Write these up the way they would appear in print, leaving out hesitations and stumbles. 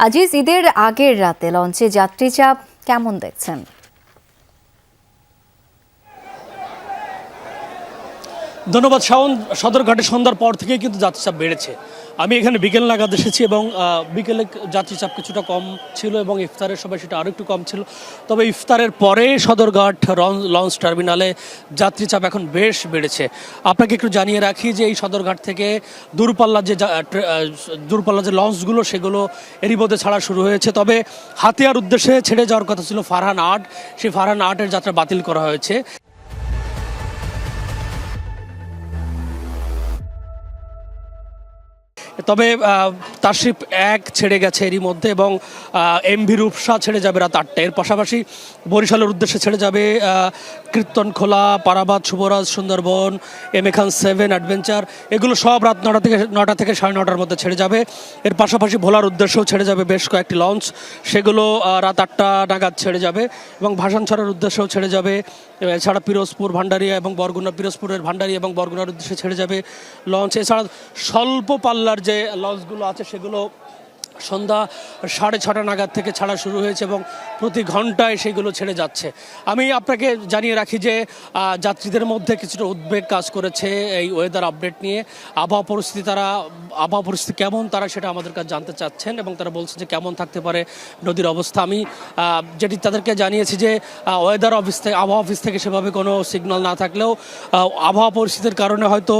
আজিজ, ঈদের আগের রাতে লঞ্চে যাত্রী চাপ কেমন দেখছেন? ধন্যবাদ শাওন। সদরঘাটে সন্ধ্যার পর থেকেই কিন্তু যাত্রীচাপ বেড়েছে। আমি এখানে বিকেল নাগাদ এসেছি এবং বিকেলে যাত্রীচাপ কিছুটা কম ছিল এবং ইফতারের সময় সেটা আরও একটু কম ছিল। তবে ইফতারের পরে সদরঘাট লঞ্চ টার্মিনালে যাত্রীচাপ এখন বেশ বেড়েছে। আপনাকে একটু জানিয়ে রাখি যে এই সদরঘাট থেকে দূরপাল্লার যে লঞ্চগুলো সেগুলো এরই মধ্যে ছাড়া শুরু হয়েছে। তবে হাতিয়ার উদ্দেশ্যে ছেড়ে যাওয়ার কথা ছিল ফারহান ৮, সেই ফারহান ৮-এর যাত্রা বাতিল করা হয়েছে। তবে তারশিপ ১ ছেড়ে গেছে এরই মধ্যে এবং এমভি রূপসা ছেড়ে যাবে রাত ৮টায়। এর পাশাপাশি বরিশালের উদ্দেশ্যে ছেড়ে যাবে Kirtankhola, পারাবাদ, Shubhraj, Sundarban, M A Khan 7 adventure, এগুলো সব রাত ৯টা থেকে ৯:৩০ মধ্যে ছেড়ে যাবে। এর পাশাপাশি ভোলার উদ্দেশ্যেও ছেড়ে যাবে বেশ কয়েকটি লঞ্চ, সেগুলো রাত ৮টা নাগাদ ছেড়ে যাবে এবং ভাসানছড়ার উদ্দেশ্যেও ছেড়ে যাবে। এছাড়া পিরোজপুর, ভান্ডারিয়া এবং বরগুনা, পিরোজপুরের ভান্ডারিয়া এবং বরগুনার উদ্দেশ্যে ছেড়ে যাবে লঞ্চ। এছাড়া স্বল্প পাল্লার যে লঞ্চগুলো আছে সেগুলো সন্ধ্যা 6:30 নাগাদ থেকে ছাড়া শুরু হয়েছে এবং প্রতি ঘন্টায় সেগুলো ছেড়ে যাচ্ছে। আমি আপনাকে জানিয়ে রাখি যে যাত্রীদের মধ্যে কিছুটা উদ্বেগ কাজ করেছে এই ওয়েদার আপডেট নিয়ে। আবহাওয়া পরিস্থিতি কেমন তারা সেটা আমাদের কাছে জানতে চাচ্ছেন এবং তারা বলছে যে কেমন থাকতে পারে নদীর অবস্থা। আমি যেটি তাদেরকে জানিয়েছি যে আবহাওয়া অফিস থেকে সেভাবে কোনো সিগন্যাল না থাকলেও আবহাওয়া পরিস্থিতির কারণে হয়তো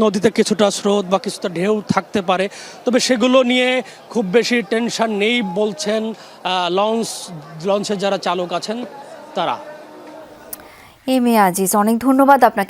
নদীতে কিছুটা স্রোত বা কিছুটা ঢেউ থাকতে পারে। তবে সেগুলো নিয়ে খুব বেশি টেনশন নেই বলছেন লঞ্চের যারা চালক আছেন তারা। আজিজ, অনেক ধন্যবাদ আপনাকে।